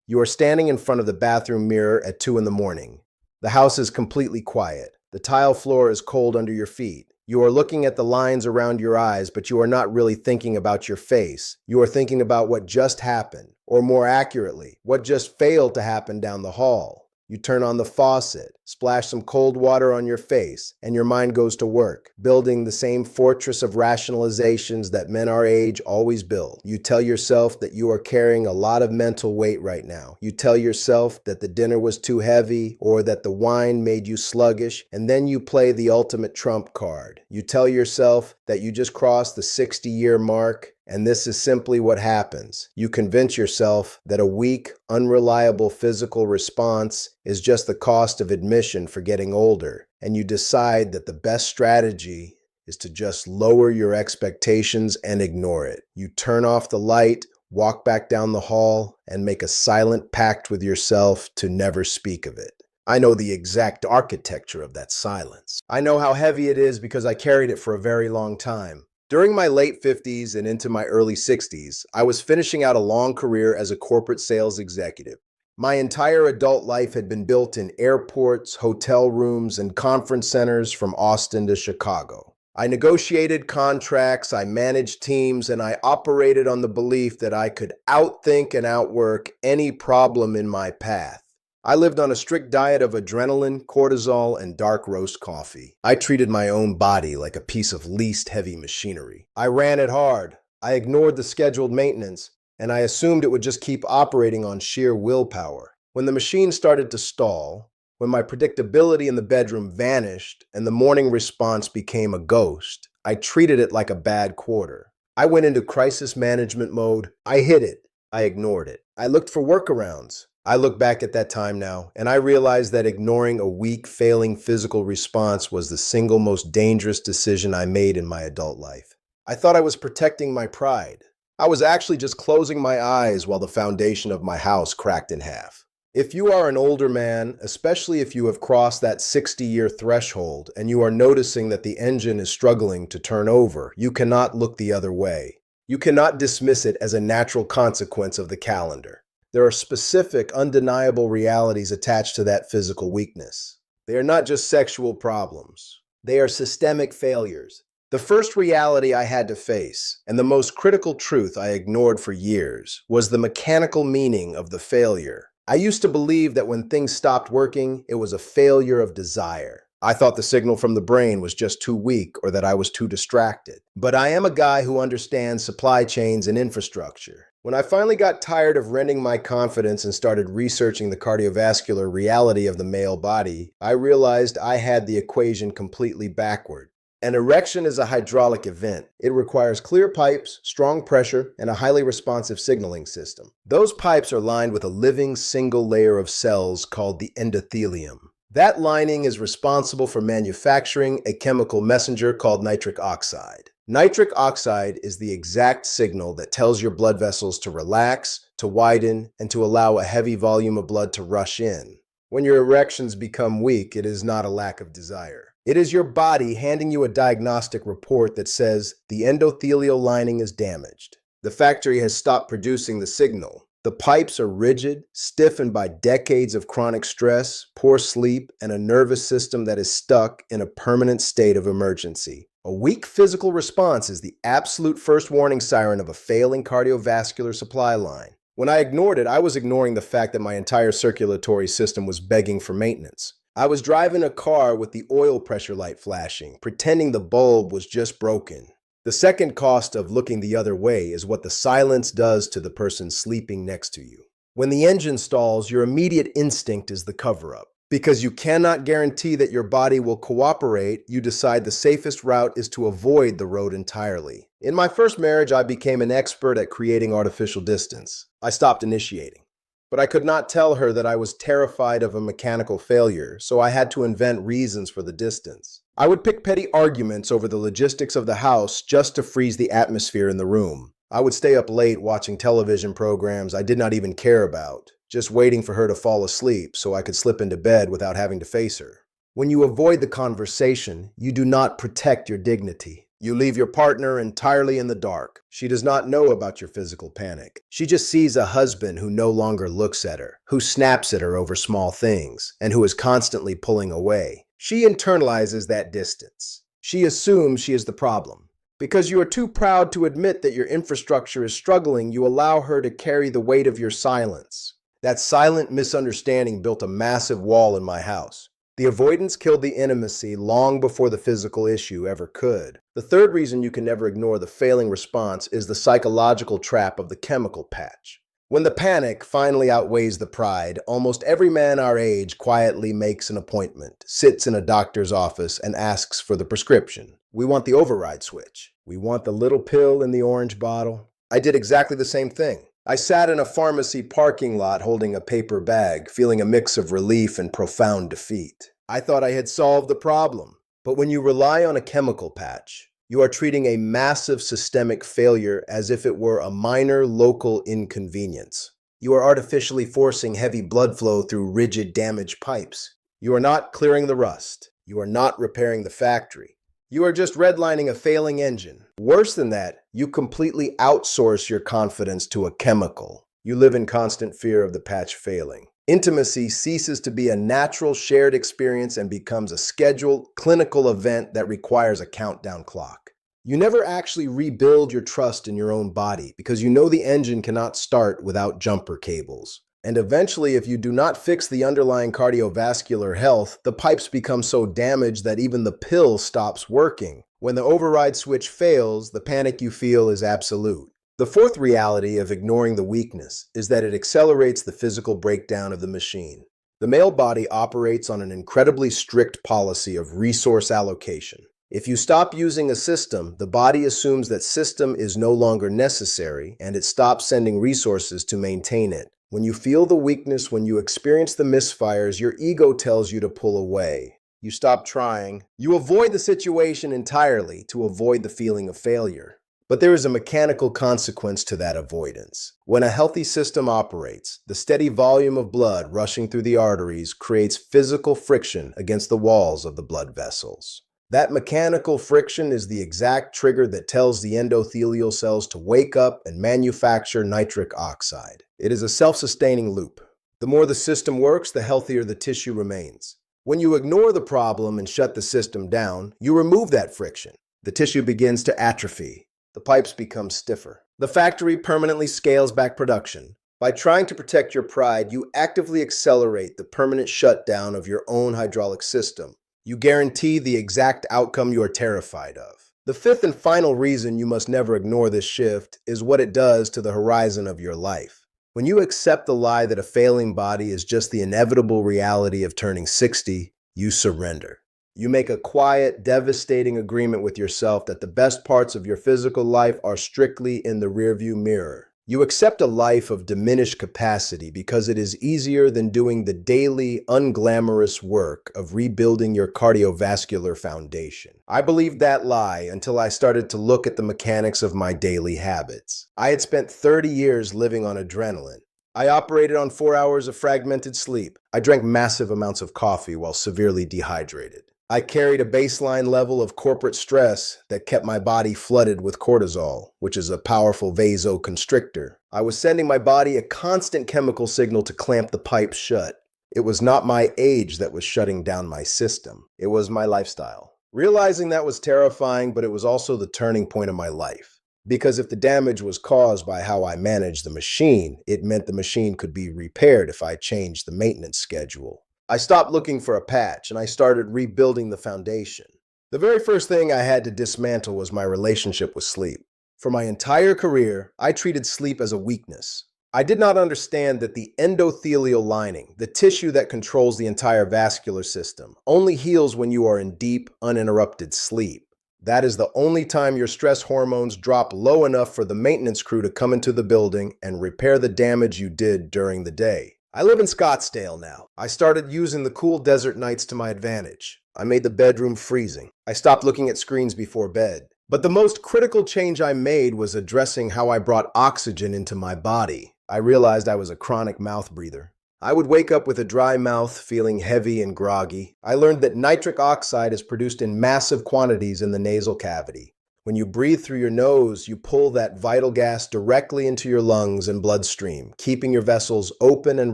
You are standing in front of the bathroom mirror at 2 in the morning. The house is completely quiet. The tile floor is cold under your feet. You are looking at the lines around your eyes, but you are not really thinking about your face. You are thinking about what just happened, or more accurately, what just failed to happen down the hall. You turn on the faucet, splash some cold water on your face, and your mind goes to work, building the same fortress of rationalizations that men our age always build. You tell yourself that you are carrying a lot of mental weight right now. You tell yourself that the dinner was too heavy or that the wine made you sluggish, and then you play the ultimate trump card. You tell yourself that you just crossed the 60-year mark, and this is simply what happens. You convince yourself that a weak, unreliable physical response is just the cost of admission for getting older, and you decide that the best strategy is to just lower your expectations and ignore it. You turn off the light, walk back down the hall, and make a silent pact with yourself to never speak of it. I know the exact architecture of that silence. I know how heavy it is because I carried it for a very long time. During my late 50s and into my early 60s, I was finishing out a long career as a corporate sales executive. My entire adult life had been built in airports, hotel rooms, and conference centers from Austin to Chicago. I negotiated contracts, I managed teams, and I operated on the belief that I could outthink and outwork any problem in my path. I lived on a strict diet of adrenaline, cortisol, and dark roast coffee. I treated my own body like a piece of least heavy machinery. I ran it hard. I ignored the scheduled maintenance, and I assumed it would just keep operating on sheer willpower. When the machine started to stall, when my predictability in the bedroom vanished and the morning response became a ghost, I treated it like a bad quarter. I went into crisis management mode. I hid it. I ignored it. I looked for workarounds. I look back at that time now, and I realize that ignoring a weak, failing physical response was the single most dangerous decision I made in my adult life. I thought I was protecting my pride. I was actually just closing my eyes while the foundation of my house cracked in half. If you are an older man, especially if you have crossed that 60-year threshold and you are noticing that the engine is struggling to turn over, you cannot look the other way. You cannot dismiss it as a natural consequence of the calendar. There are specific, undeniable realities attached to that physical weakness. They are not just sexual problems. They are systemic failures. The first reality I had to face, and the most critical truth I ignored for years, was the mechanical meaning of the failure. I used to believe that when things stopped working, it was a failure of desire. I thought the signal from the brain was just too weak or that I was too distracted. But I am a guy who understands supply chains and infrastructure. When I finally got tired of rending my confidence and started researching the cardiovascular reality of the male body, I realized I had the equation completely backward. An erection is a hydraulic event. It requires clear pipes, strong pressure, and a highly responsive signaling system. Those pipes are lined with a living single layer of cells called the endothelium. That lining is responsible for manufacturing a chemical messenger called nitric oxide. Nitric oxide is the exact signal that tells your blood vessels to relax, to widen, and to allow a heavy volume of blood to rush in. When your erections become weak, it is not a lack of desire. It is your body handing you a diagnostic report that says the endothelial lining is damaged. The factory has stopped producing the signal. The pipes are rigid, stiffened by decades of chronic stress, poor sleep, and a nervous system that is stuck in a permanent state of emergency. A weak physical response is the absolute first warning siren of a failing cardiovascular supply line. When I ignored it, I was ignoring the fact that my entire circulatory system was begging for maintenance. I was driving a car with the oil pressure light flashing, pretending the bulb was just broken. The second cost of looking the other way is what the silence does to the person sleeping next to you. When the engine stalls, your immediate instinct is the cover-up. Because you cannot guarantee that your body will cooperate, you decide the safest route is to avoid the road entirely. In my first marriage, I became an expert at creating artificial distance. I stopped initiating. But I could not tell her that I was terrified of a mechanical failure, so I had to invent reasons for the distance. I would pick petty arguments over the logistics of the house just to freeze the atmosphere in the room. I would stay up late watching television programs I did not even care about, just waiting for her to fall asleep so I could slip into bed without having to face her. When you avoid the conversation, you do not protect your dignity. You leave your partner entirely in the dark. She does not know about your physical panic. She just sees a husband who no longer looks at her, who snaps at her over small things, and who is constantly pulling away. She internalizes that distance. She assumes she is the problem. Because you are too proud to admit that your infrastructure is struggling, you allow her to carry the weight of your silence. That silent misunderstanding built a massive wall in my house. The avoidance killed the intimacy long before the physical issue ever could. The third reason you can never ignore the failing response is the psychological trap of the chemical patch. When the panic finally outweighs the pride, almost every man our age quietly makes an appointment, sits in a doctor's office, and asks for the prescription. We want the override switch. We want the little pill in the orange bottle. I did exactly the same thing. I sat in a pharmacy parking lot holding a paper bag, feeling a mix of relief and profound defeat. I thought I had solved the problem. But when you rely on a chemical patch, you are treating a massive systemic failure as if it were a minor local inconvenience. You are artificially forcing heavy blood flow through rigid, damaged pipes. You are not clearing the rust. You are not repairing the factory. You are just redlining a failing engine. Worse than that, you completely outsource your confidence to a chemical. You live in constant fear of the patch failing. Intimacy ceases to be a natural shared experience and becomes a scheduled, clinical event that requires a countdown clock. You never actually rebuild your trust in your own body because you know the engine cannot start without jumper cables. And eventually, if you do not fix the underlying cardiovascular health, the pipes become so damaged that even the pill stops working. When the override switch fails, the panic you feel is absolute. The fourth reality of ignoring the weakness is that it accelerates the physical breakdown of the machine. The male body operates on an incredibly strict policy of resource allocation. If you stop using a system, the body assumes that system is no longer necessary and it stops sending resources to maintain it. When you feel the weakness, when you experience the misfires, your ego tells you to pull away. You stop trying. You avoid the situation entirely to avoid the feeling of failure. But there is a mechanical consequence to that avoidance. When a healthy system operates, the steady volume of blood rushing through the arteries creates physical friction against the walls of the blood vessels. That mechanical friction is the exact trigger that tells the endothelial cells to wake up and manufacture nitric oxide. It is a self-sustaining loop. The more the system works, the healthier the tissue remains. When you ignore the problem and shut the system down, you remove that friction. The tissue begins to atrophy. The pipes become stiffer. The factory permanently scales back production. By trying to protect your pride, you actively accelerate the permanent shutdown of your own hydraulic system. You guarantee the exact outcome you are terrified of. The fifth and final reason you must never ignore this shift is what it does to the horizon of your life. When you accept the lie that a failing body is just the inevitable reality of turning 60, you surrender. You make a quiet, devastating agreement with yourself that the best parts of your physical life are strictly in the rearview mirror. You accept a life of diminished capacity because it is easier than doing the daily, unglamorous work of rebuilding your cardiovascular foundation. I believed that lie until I started to look at the mechanics of my daily habits. I had spent 30 years living on adrenaline. I operated on 4 hours of fragmented sleep. I drank massive amounts of coffee while severely dehydrated. I carried a baseline level of corporate stress that kept my body flooded with cortisol, which is a powerful vasoconstrictor. I was sending my body a constant chemical signal to clamp the pipes shut. It was not my age that was shutting down my system. It was my lifestyle. Realizing that was terrifying, but it was also the turning point of my life. Because if the damage was caused by how I managed the machine, it meant the machine could be repaired if I changed the maintenance schedule. I stopped looking for a patch and I started rebuilding the foundation. The very first thing I had to dismantle was my relationship with sleep. For my entire career, I treated sleep as a weakness. I did not understand that the endothelial lining, the tissue that controls the entire vascular system, only heals when you are in deep, uninterrupted sleep. That is the only time your stress hormones drop low enough for the maintenance crew to come into the building and repair the damage you did during the day. I live in Scottsdale now. I started using the cool desert nights to my advantage. I made the bedroom freezing. I stopped looking at screens before bed. But the most critical change I made was addressing how I brought oxygen into my body. I realized I was a chronic mouth breather. I would wake up with a dry mouth, feeling heavy and groggy. I learned that nitric oxide is produced in massive quantities in the nasal cavity. When you breathe through your nose, you pull that vital gas directly into your lungs and bloodstream, keeping your vessels open and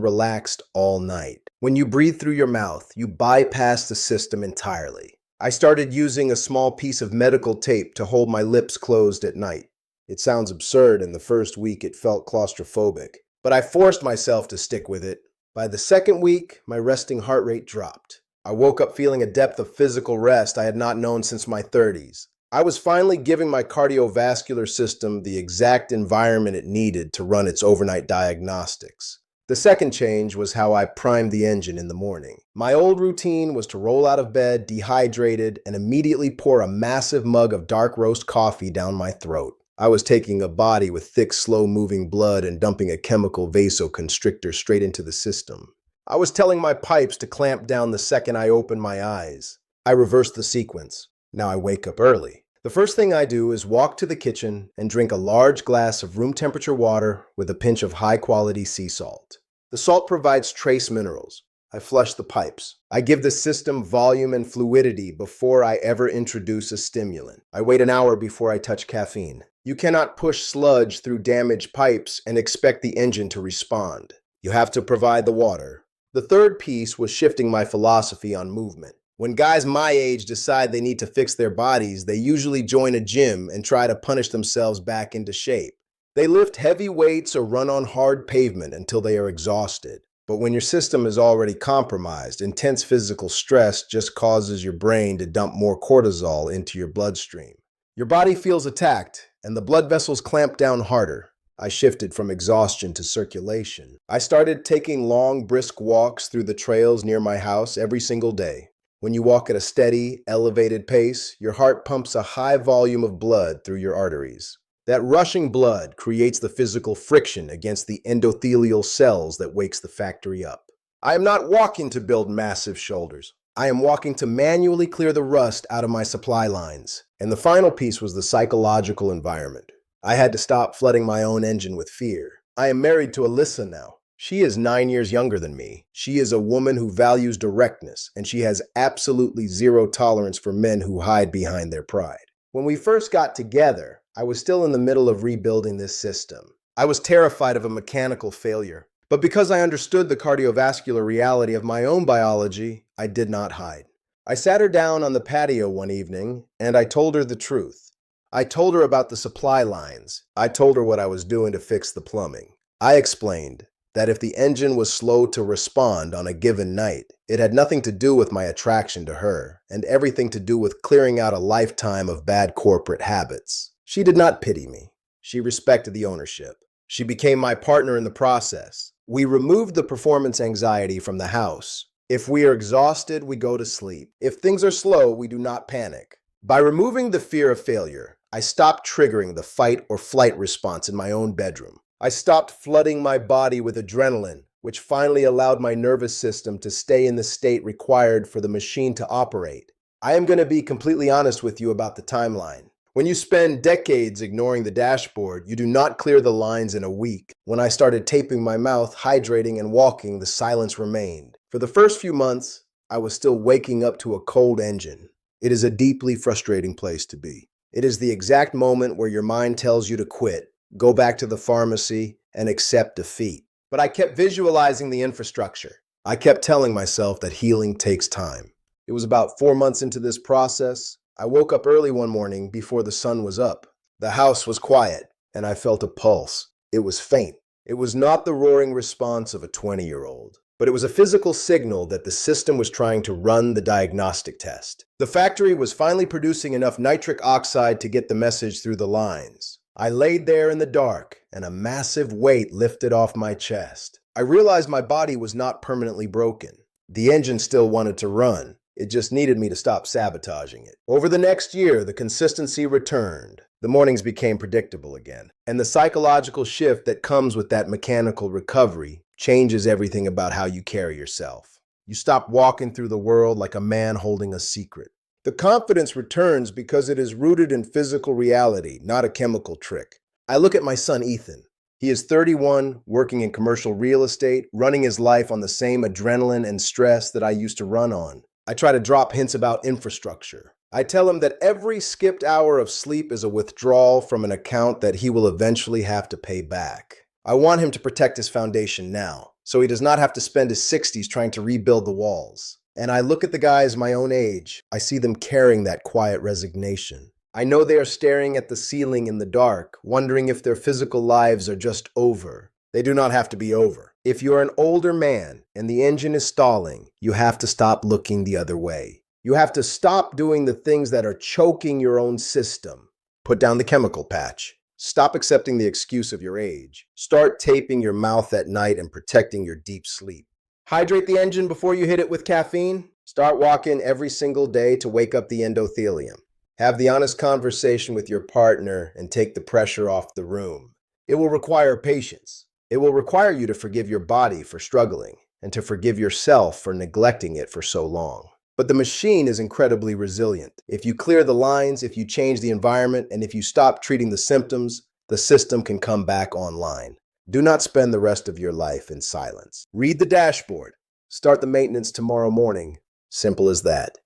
relaxed all night. When you breathe through your mouth, you bypass the system entirely. I started using a small piece of medical tape to hold my lips closed at night. It sounds absurd, and the first week it felt claustrophobic, but I forced myself to stick with it. By the second week, my resting heart rate dropped. I woke up feeling a depth of physical rest I had not known since my 30s. I was finally giving my cardiovascular system the exact environment it needed to run its overnight diagnostics. The second change was how I primed the engine in the morning. My old routine was to roll out of bed, dehydrated, and immediately pour a massive mug of dark roast coffee down my throat. I was taking a body with thick, slow-moving blood and dumping a chemical vasoconstrictor straight into the system. I was telling my pipes to clamp down the second I opened my eyes. I reversed the sequence. Now I wake up early. The first thing I do is walk to the kitchen and drink a large glass of room temperature water with a pinch of high-quality sea salt. The salt provides trace minerals. I flush the pipes. I give the system volume and fluidity before I ever introduce a stimulant. I wait an hour before I touch caffeine. You cannot push sludge through damaged pipes and expect the engine to respond. You have to provide the water. The third piece was shifting my philosophy on movement. When guys my age decide they need to fix their bodies, they usually join a gym and try to punish themselves back into shape. They lift heavy weights or run on hard pavement until they are exhausted. But when your system is already compromised, intense physical stress just causes your brain to dump more cortisol into your bloodstream. Your body feels attacked, and the blood vessels clamp down harder. I shifted from exhaustion to circulation. I started taking long, brisk walks through the trails near my house every single day. When you walk at a steady, elevated pace, your heart pumps a high volume of blood through your arteries. That rushing blood creates the physical friction against the endothelial cells that wakes the factory up. I am not walking to build massive shoulders. I am walking to manually clear the rust out of my supply lines. And the final piece was the psychological environment. I had to stop flooding my own engine with fear. I am married to Alyssa now. She is 9 years younger than me. She is a woman who values directness, and she has absolutely zero tolerance for men who hide behind their pride. When we first got together, I was still in the middle of rebuilding this system. I was terrified of a mechanical failure. But because I understood the cardiovascular reality of my own biology, I did not hide. I sat her down on the patio one evening, and I told her the truth. I told her about the supply lines. I told her what I was doing to fix the plumbing. I explained that if the engine was slow to respond on a given night, it had nothing to do with my attraction to her, and everything to do with clearing out a lifetime of bad corporate habits. She did not pity me. She respected the ownership. She became my partner in the process. We removed the performance anxiety from the house. If we are exhausted, we go to sleep. If things are slow, we do not panic. By removing the fear of failure, I stopped triggering the fight or flight response in my own bedroom. I stopped flooding my body with adrenaline, which finally allowed my nervous system to stay in the state required for the machine to operate. I am going to be completely honest with you about the timeline. When you spend decades ignoring the dashboard, you do not clear the lines in a week. When I started taping my mouth, hydrating, and walking, the silence remained. For the first few months, I was still waking up to a cold engine. It is a deeply frustrating place to be. It is the exact moment where your mind tells you to quit, go back to the pharmacy, and accept defeat. But I kept visualizing the infrastructure. I kept telling myself that healing takes time. It was about 4 months into this process. I woke up early one morning before the sun was up. The house was quiet, and I felt a pulse. It was faint. It was not the roaring response of a 20-year-old, but it was a physical signal that the system was trying to run the diagnostic test. The factory was finally producing enough nitric oxide to get the message through the lines. I laid there in the dark, and a massive weight lifted off my chest. I realized my body was not permanently broken. The engine still wanted to run. It just needed me to stop sabotaging it. Over the next year, the consistency returned. The mornings became predictable again. And the psychological shift that comes with that mechanical recovery changes everything about how you carry yourself. You stop walking through the world like a man holding a secret. The confidence returns because it is rooted in physical reality, not a chemical trick. I look at my son, Ethan. He is 31, working in commercial real estate, running his life on the same adrenaline and stress that I used to run on. I try to drop hints about infrastructure. I tell him that every skipped hour of sleep is a withdrawal from an account that he will eventually have to pay back. I want him to protect his foundation now, so he does not have to spend his 60s trying to rebuild the walls. And I look at the guys my own age. I see them carrying that quiet resignation. I know they are staring at the ceiling in the dark, wondering if their physical lives are just over. They do not have to be over. If you're an older man and the engine is stalling, you have to stop looking the other way. You have to stop doing the things that are choking your own system. Put down the chemical patch. Stop accepting the excuse of your age. Start taping your mouth at night and protecting your deep sleep. Hydrate the engine before you hit it with caffeine. Start walking every single day to wake up the endothelium. Have the honest conversation with your partner and take the pressure off the room. It will require patience. It will require you to forgive your body for struggling and to forgive yourself for neglecting it for so long. But the machine is incredibly resilient. If you clear the lines, if you change the environment, and if you stop treating the symptoms, the system can come back online. Do not spend the rest of your life in silence. Read the dashboard. Start the maintenance tomorrow morning. Simple as that.